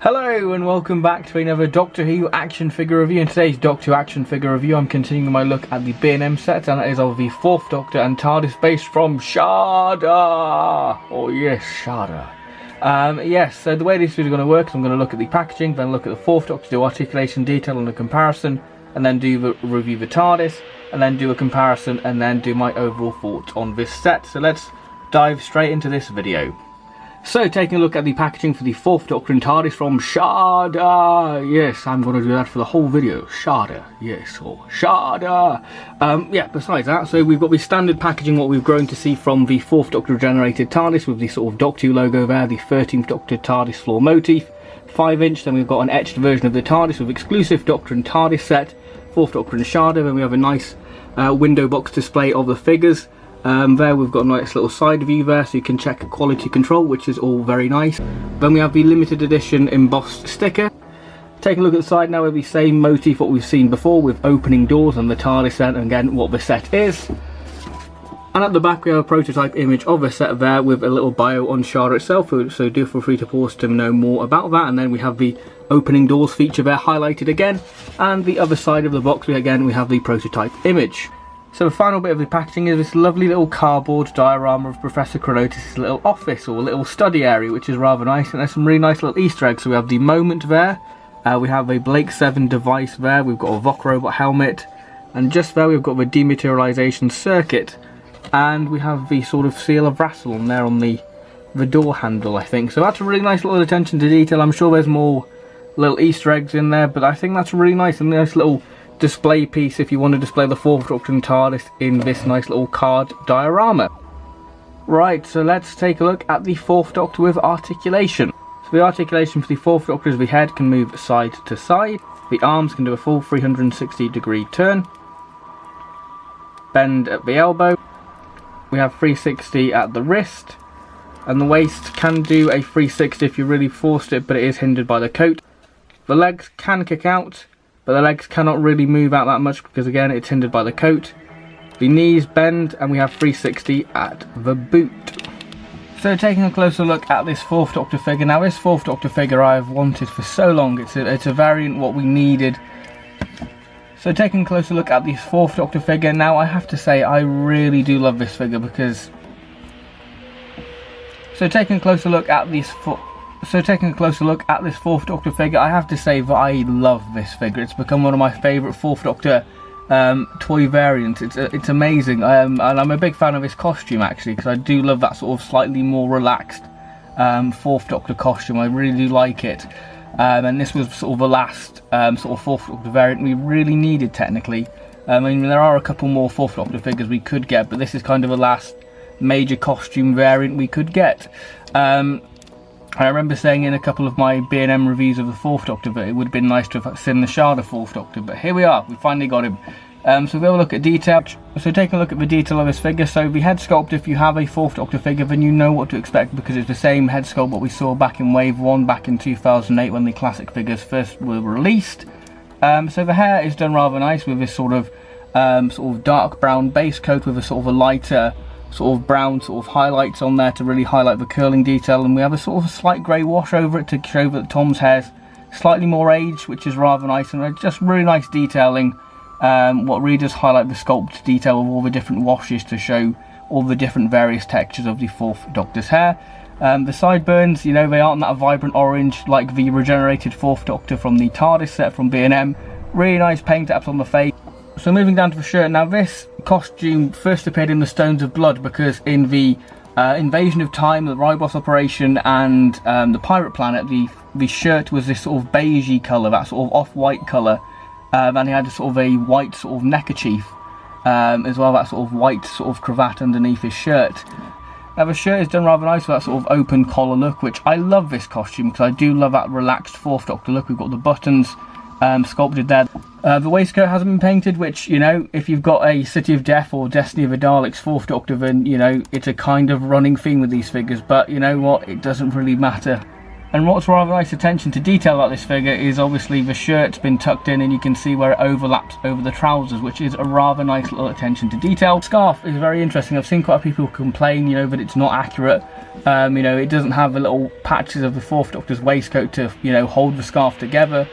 Hello and welcome back to another Doctor Who action figure review. In today's Doctor Who action figure review, I'm continuing my look at the B&M set, and that is of the 4th Doctor and Tardis based from Shada. Oh yes, Shada. Yes, so the way this video is going to work is I'm going to look at the packaging, then look at the 4th Doctor, do articulation, detail and a comparison, and then review the Tardis, and then do a comparison, and then do my overall thoughts on this set. So let's dive straight into this video. So, taking a look at the packaging for the 4th Doctor and Tardis from Shada. Yes, I'm going to do that for the whole video. Shada. Yes, or Shada. Yeah, besides that, so we've got the standard packaging, what we've grown to see from the 4th Doctor regenerated Tardis, with the sort of Doctor Who logo there, the 13th Doctor Tardis floor motif, 5-inch, then we've got an etched version of the Tardis with exclusive Doctor and Tardis set, 4th Doctor and Shada, then we have a nice window box display of the figures. There we've got a nice little side view there, so you can check quality control, which is all very nice. Then we have the limited edition embossed sticker. Taking a look at the side now, with the same motif what we've seen before, with opening doors and the TARDIS set, and again what the set is. And at the back we have a prototype image of the set there with a little bio on Shada itself, so do feel free to pause to know more about that. And then we have the opening doors feature there highlighted again, and the other side of the box we have the prototype image. So the final bit of the packaging is this lovely little cardboard diorama of Professor Chronotis' little office or little study area, which is rather nice, and there's some really nice little Easter eggs. So we have the moment there, we have a Blake 7 device there, we've got a Vok robot helmet, and just there we've got the dematerialization circuit, and we have the sort of seal of Rassilon there on the door handle, I think. So that's a really nice little attention to detail. I'm sure there's more little Easter eggs in there, but I think that's really nice, and nice little display piece if you want to display the 4th Doctor and TARDIS in this nice little card diorama. Right, so let's take a look at the 4th Doctor with articulation. So the articulation for the 4th Doctor is the head can move side to side, the arms can do a full 360-degree turn, bend at the elbow, we have 360 at the wrist, and the waist can do a 360 if you really forced it, but it is hindered by the coat. The legs can kick out, but the legs cannot really move out that much because again it's hindered by the coat. The knees bend and we have 360 at the boot. So taking a closer look at this 4th Doctor figure. Now this 4th Doctor figure I have wanted for so long. It's a variant what we needed. So taking a closer look at this 4th Doctor figure. Now I have to say I really do love this figure because... So taking a closer look at this 4th Doctor figure, I have to say that I love this figure. It's become one of my favourite 4th Doctor toy variants. It's amazing, and I'm a big fan of his costume actually, because I do love that sort of slightly more relaxed 4th Doctor costume. I really do like it, and this was sort of the last sort of 4th Doctor variant we really needed technically. I mean, there are a couple more 4th Doctor figures we could get, but this is kind of the last major costume variant we could get. I remember saying in a couple of my B&M reviews of the 4th Doctor that it would have been nice to have seen the Shada 4th Doctor, but here we are, we finally got him. So we'll look at detail. So taking a look at the detail of this figure, so the head sculpt, if you have a 4th Doctor figure, then you know what to expect because it's the same head sculpt what we saw back in Wave 1 back in 2008 when the classic figures first were released. So the hair is done rather nice with this sort of dark brown base coat with a sort of a lighter sort of brown sort of highlights on there to really highlight the curling detail, and we have a sort of a slight grey wash over it to show that Tom's hair's slightly more aged, which is rather nice, and just really nice detailing. What really does highlight the sculpt detail of all the different washes to show all the different various textures of the 4th Doctor's hair. The sideburns, you know, they aren't that vibrant orange like the regenerated 4th Doctor from the TARDIS set from B&M. Really nice paint apps on the face. So moving down to the shirt, now this costume first appeared in the Stones of Blood because in the Invasion of Time, the Ribos operation, and the Pirate Planet, the shirt was this sort of beigey colour, that sort of off-white colour, and he had a sort of a white sort of neckerchief as well, that sort of white sort of cravat underneath his shirt. Now the shirt is done rather nice with that sort of open collar look, which I love this costume because I do love that relaxed 4th Doctor look. We've got the buttons sculpted there. The waistcoat hasn't been painted, which, you know, if you've got a City of Death or Destiny of the Daleks 4th Doctor, then, you know, it's a kind of running theme with these figures, but you know what, it doesn't really matter. And what's rather nice attention to detail about this figure is obviously the shirt's been tucked in and you can see where it overlaps over the trousers, which is a rather nice little attention to detail. Scarf is very interesting. I've seen quite a few people complain, you know, that it's not accurate. You know, it doesn't have the little patches of the Fourth Doctor's waistcoat to, you know, hold the scarf together.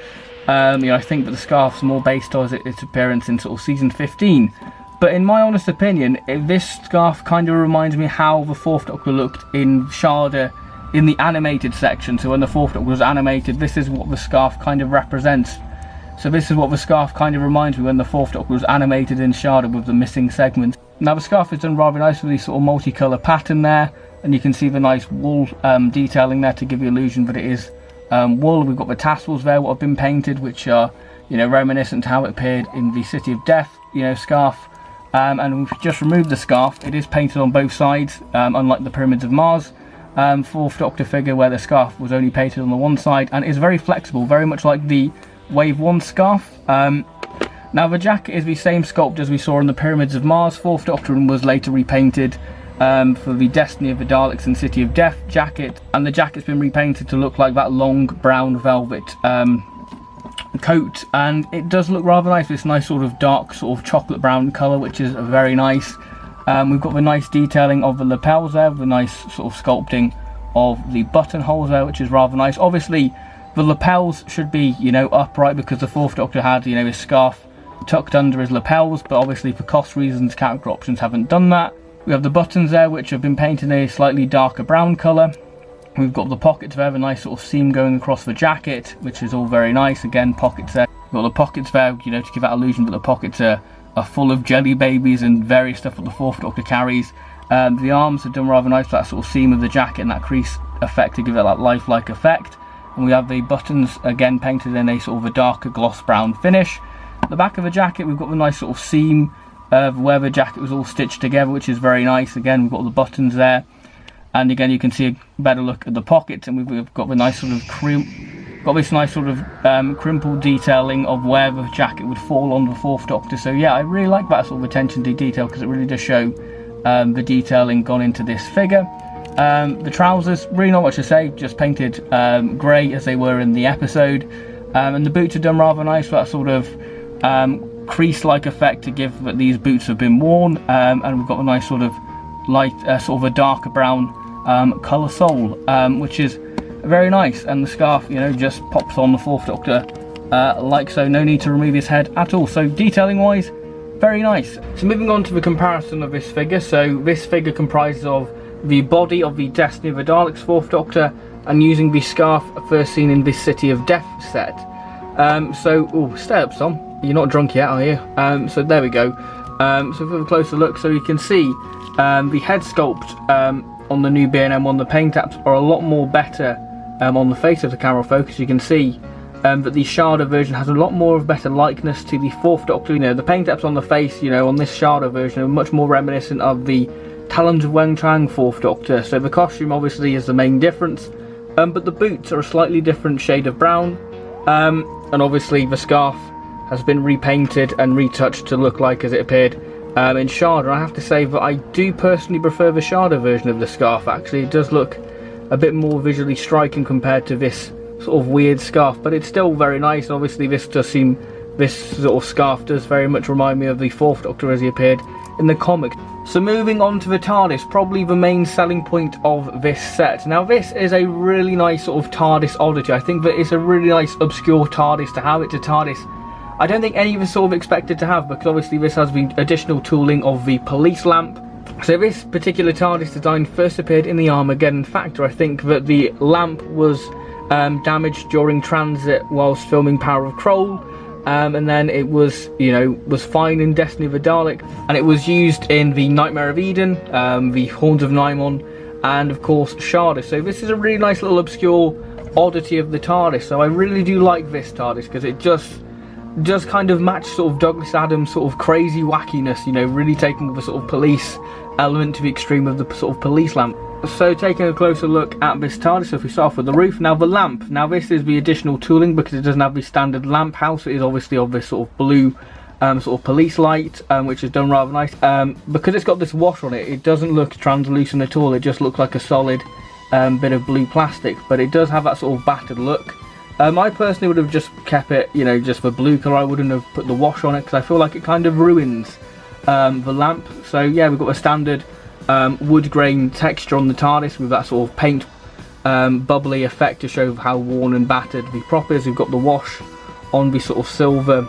You know, I think that the scarf's more based on its appearance in sort of season 15. But in my honest opinion, this scarf kind of reminds me how the Fourth Doctor looked in Shada in the animated section. So when the Fourth Doctor was animated, this is what the scarf kind of represents. So this is what the scarf kind of reminds me when the Fourth Doctor was animated in Shada with the missing segments. Now the scarf is done rather nice with this sort of multicolour pattern there, and you can see the nice wool detailing there to give the illusion that it is wool. We've got the tassels there what have been painted, which are, you know, reminiscent to how it appeared in the City of Death, you know, scarf. And we've just removed the scarf. It is painted on both sides, unlike the Pyramids of Mars Fourth Doctor figure where the scarf was only painted on the one side, and is very flexible, very much like the Wave 1 scarf. Now the jacket is the same sculpt as we saw in the Pyramids of Mars Fourth Doctor, and was later repainted for the Destiny of the Daleks and City of Death jacket, and the jacket's been repainted to look like that long brown velvet coat, and it does look rather nice. This nice sort of dark sort of chocolate brown colour, which is very nice. We've got the nice detailing of the lapels there, the nice sort of sculpting of the buttonholes there, which is rather nice. Obviously the lapels should be, you know, upright, because the Fourth Doctor had, you know, his scarf tucked under his lapels, but obviously for cost reasons character options haven't done that. We have the buttons there, which have been painted in a slightly darker brown colour. We've got the pockets there, a nice sort of seam going across the jacket, which is all very nice. Again, pockets there. We've got the pockets there, you know, to give that illusion that the pockets are full of jelly babies and various stuff that the Fourth Doctor carries. The arms are done rather nice, that sort of seam of the jacket and that crease effect to give it that lifelike effect. And we have the buttons again painted in a sort of a darker gloss brown finish. At the back of the jacket, we've got the nice sort of seam where the jacket was all stitched together, which is very nice. Again, we've got the buttons there, and again you can see a better look at the pockets, and we've got the nice sort of crimpled detailing of where the jacket would fall on the Fourth Doctor. So yeah, I really like that sort of attention to detail, because it really does show the detailing gone into this figure. The trousers, really not much to say, just painted grey as they were in the episode, and the boots are done rather nice, that sort of crease-like effect to give that these boots have been worn, and we've got a nice sort of light, sort of a darker brown colour sole, which is very nice. And the scarf, you know, just pops on the Fourth Doctor like so. No need to remove his head at all. So detailing wise, very nice. So moving on to the comparison of this figure. So this figure comprises of the body of the Destiny of the Daleks Fourth Doctor, and using the scarf first seen in this City of Death set. Stay up, Tom. You're not drunk yet, are you? So there we go. So for a closer look, so you can see the head sculpt on the new B&M one. The paint apps are a lot more better on the face of the camera focus. You can see that the Shada version has a lot more of better likeness to the Fourth Doctor. You know, the paint apps on the face, you know, on this Shada version are much more reminiscent of the Talons of Weng-Chiang Fourth Doctor. So the costume obviously is the main difference, but the boots are a slightly different shade of brown, and obviously the scarf has been repainted and retouched to look like as it appeared in Shada. I have to say that I do personally prefer the Shada version of the scarf. Actually, it does look a bit more visually striking compared to this sort of weird scarf, but it's still very nice. Obviously this sort of scarf does very much remind me of the Fourth Doctor as he appeared in the comic. So moving on to the Tardis, probably the main selling point of this set. Now this is a really nice sort of Tardis oddity. I think that it's a really nice obscure Tardis to have. It's a Tardis I don't think any of us sort of expected to have, because obviously this has the additional tooling of the police lamp. So this particular TARDIS design first appeared in the Armageddon Factor. I think that the lamp was damaged during transit whilst filming Power of Kroll, and then it was, was fine in Destiny of the Dalek, and it was used in the Nightmare of Eden, the Horns of Nimon, and of course Shada. So this is a really nice little obscure oddity of the TARDIS. So I really do like this TARDIS because it just kind of match sort of Douglas Adams' sort of crazy wackiness, really taking the sort of police element to the extreme of the sort of police lamp. So taking a closer look at this TARDIS, so if we start off with the roof, now the lamp, now this is the additional tooling because it doesn't have the standard lamp house. It is obviously of this sort of blue sort of police light, which is done rather nice. Because it's got this wash on it, it doesn't look translucent at all. It just looks like a solid bit of blue plastic, but it does have that sort of battered look. I personally would have just kept it, you know, just for blue colour. I wouldn't have put the wash on it because I feel like it kind of ruins the lamp. So yeah, we've got a standard wood grain texture on the TARDIS with that sort of paint bubbly effect to show how worn and battered the prop is. We've got the wash on the sort of silver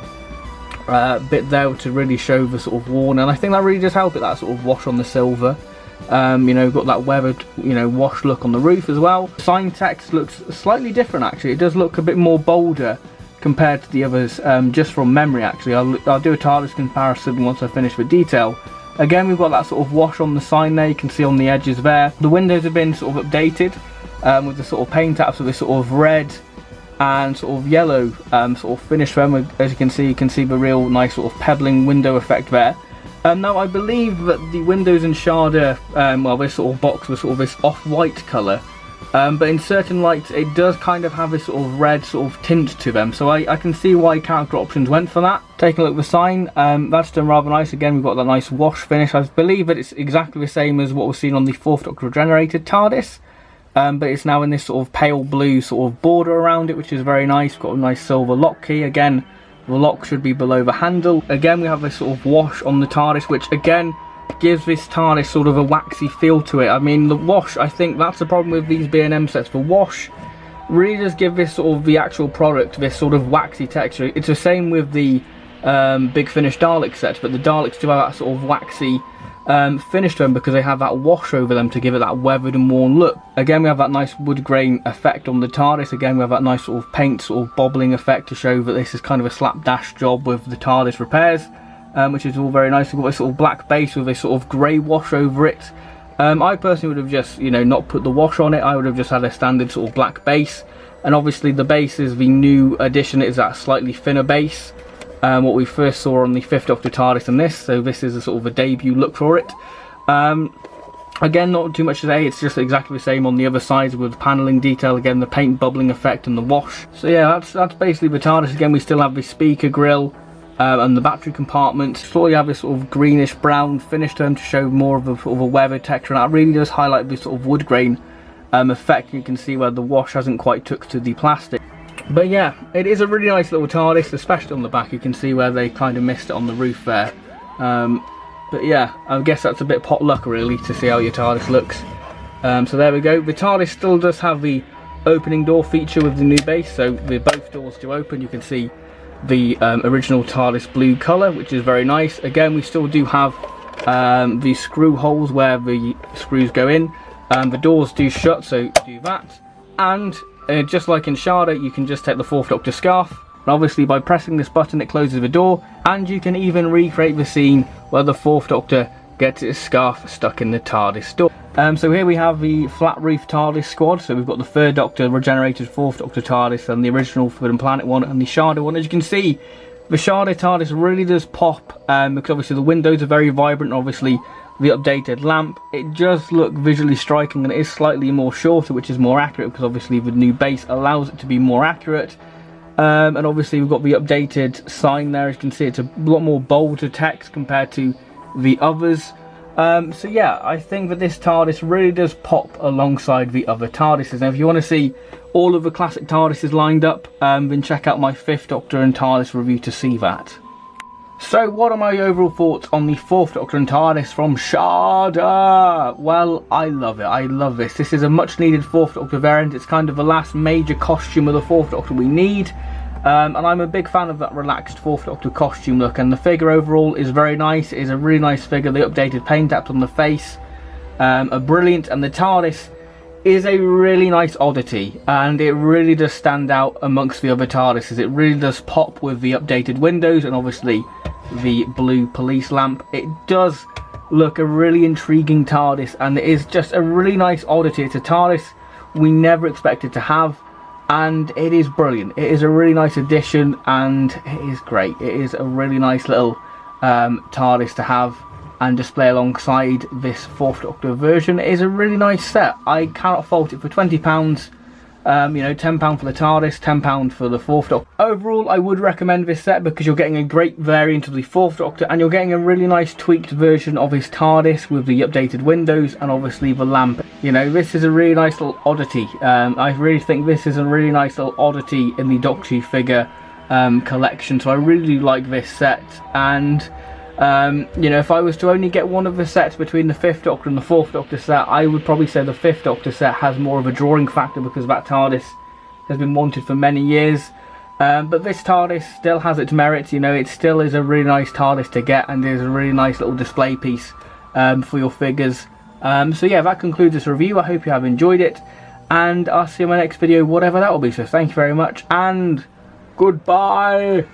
bit there to really show the sort of worn, and I think that really does help it, that sort of wash on the silver. You know, got that weathered, you know, wash look on the roof as well. Sign text looks slightly different actually. It does look a bit more bolder compared to the others, just from memory actually. I'll do a TARDIS comparison once I finish the detail. Again, we've got that sort of wash on the sign there, you can see on the edges there. The windows have been sort of updated with the sort of paint apps with this sort of red and sort of yellow sort of finish them. As you can see the real nice sort of pebbling window effect there. Now I believe that the windows in Shada, well, this sort of box was sort of this off-white colour, but in certain lights it does kind of have this sort of red sort of tint to them, so I can see why character options went for that. Taking a look at the sign, that's done rather nice. Again, we've got that nice wash finish. I believe that it's exactly the same as what we've seen on the 4th Doctor regenerated TARDIS, but it's now in this sort of pale blue sort of border around it, which is very nice. Got a nice silver lock key. Again, the lock should be below the handle. Again, we have this sort of wash on the TARDIS, which again gives this TARDIS sort of a waxy feel to it. I mean, the wash, I think that's the problem with these B&M sets. The wash really does give this sort of the actual product this sort of waxy texture. It's the same with the Big Finish Dalek sets, but the Daleks do have that sort of waxy finish to them because they have that wash over them to give it that weathered and worn look. Again, we have that nice wood grain effect on the TARDIS. Again, we have that nice sort of paint sort of bobbling effect to show that this is kind of a slapdash job with the TARDIS repairs, which is all very nice. We've got this sort of black base with a sort of grey wash over it. I personally would have just, you know, not put the wash on it. I would have just had a standard sort of black base, and obviously the base is the new addition. It is that slightly thinner base. What we first saw on the 5th Doctor TARDIS and this, so this is a sort of a debut look for it. Again, not too much to say, it's just exactly the same on the other sides with the panelling detail, again the paint bubbling effect and the wash. So yeah, that's basically the TARDIS. Again, we still have the speaker grille and the battery compartment. So you have this sort of greenish brown finish to them to show more of a sort of a weathered texture, and that really does highlight this sort of wood grain effect. You can see where the wash hasn't quite took to the plastic. But yeah, it is a really nice little TARDIS, especially on the back. You can see where they kind of missed it on the roof there. But yeah, I guess that's a bit pot luck really to see how your TARDIS looks. So there we go. The TARDIS still does have the opening door feature with the new base, so both doors do open. You can see the original TARDIS blue colour, which is very nice. Again, we still do have the screw holes where the screws go in. The doors do shut, so do that. And just like in Shada, you can just take the 4th Doctor scarf, and obviously by pressing this button it closes the door, and you can even recreate the scene where the 4th Doctor gets his scarf stuck in the TARDIS door. So here we have the flat roof TARDIS squad. So we've got the 3rd Doctor, regenerated 4th Doctor TARDIS, and the original Forbidden Planet one, and the Shada one. As you can see, the Shada TARDIS really does pop, because obviously the windows are very vibrant, and obviously the updated lamp, it does look visually striking, and it is slightly more shorter, which is more accurate because obviously the new base allows it to be more accurate. And obviously we've got the updated sign there. As you can see, it's a lot more bolder text compared to the others. So yeah, I think that this TARDIS really does pop alongside the other TARDISes. Now if you want to see all of the classic TARDISes lined up, then check out my 5th Doctor and TARDIS review to see that. So what are my overall thoughts on the 4th Doctor and TARDIS from Shada? Well, I love it. I love this. This is a much needed 4th Doctor variant. It's kind of the last major costume of the 4th Doctor we need. And I'm a big fan of that relaxed 4th Doctor costume look, and the figure overall is very nice. It is a really nice figure. The updated paint apps on the face are brilliant, and the TARDIS is a really nice oddity, and it really does stand out amongst the other TARDISes. It really does pop with the updated windows and obviously the blue police lamp. It does look a really intriguing TARDIS, and it is just a really nice oddity. It's a TARDIS we never expected to have, and it is brilliant. It is a really nice addition, and it is great. It is a really nice little TARDIS to have and display alongside this 4th Doctor version. It is a really nice set. I cannot fault it for £20. You know, £10 for the TARDIS, £10 for the 4th Doctor. Overall, I would recommend this set because you're getting a great variant of the 4th Doctor, and you're getting a really nice tweaked version of his TARDIS with the updated windows and obviously the lamp. You know, this is a really nice little oddity. I really think this is a really nice little oddity in the Doctor Who figure collection, so I really like this set. And you know, if I was to only get one of the sets between the 5th Doctor and the 4th Doctor set, I would probably say the 5th Doctor set has more of a drawing factor because that TARDIS has been wanted for many years. But this TARDIS still has its merits. You know, it still is a really nice TARDIS to get, and there's a really nice little display piece for your figures. So yeah, that concludes this review. I hope you have enjoyed it, and I'll see you in my next video, whatever that will be. So thank you very much, and goodbye.